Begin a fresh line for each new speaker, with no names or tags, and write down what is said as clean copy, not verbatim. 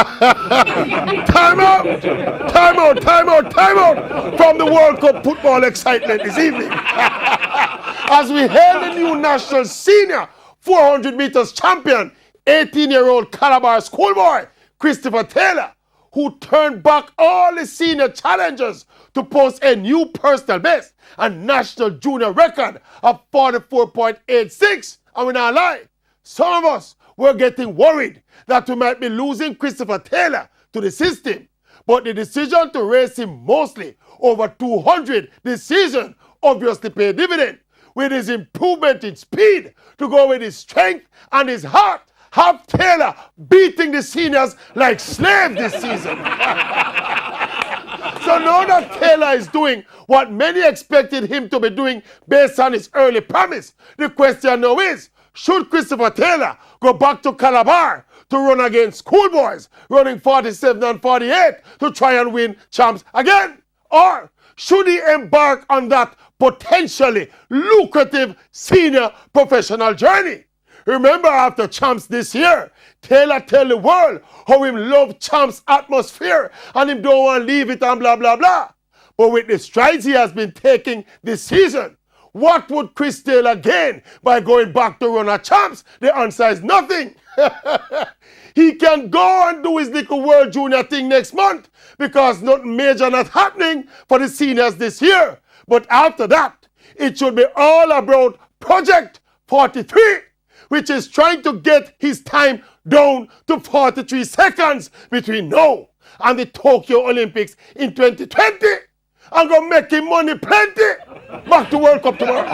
Time out! Time out! Time out! Time out! From the World Cup football excitement this evening. As we hail the new national senior 400 meters champion, 18-year-old Calabar schoolboy, Christopher Taylor, who turned back all the senior challengers to post a new personal best and national junior record of 44.86. And we're not lying. Some of us were getting worried that we might be losing Christopher Taylor to the system. But the decision to race him mostly over 200 this season obviously paid dividend, with his improvement in speed to go with his strength and his heart. Have Taylor beating the seniors like slaves this season. So now that Taylor is doing what many expected him to be doing based on his early promise, the question now is, should Christopher Taylor go back to Calabar to run against schoolboys running 47 and 48 to try and win champs again? Or should he embark on that potentially lucrative senior professional journey? Remember, after champs this year, Taylor tell the world how him love champs atmosphere and him don't want to leave it and blah, blah, blah. But with the strides he has been taking this season, what would Chris Taylor gain by going back to run a champs? The answer is nothing. He can go and do his little World Junior thing next month because nothing major not happening for the seniors this year. But after that, it should be all about Project 43, which is trying to get his time down to 43 seconds between now and the Tokyo Olympics in 2020. I'm going to make him money plenty. Back to World Cup tomorrow.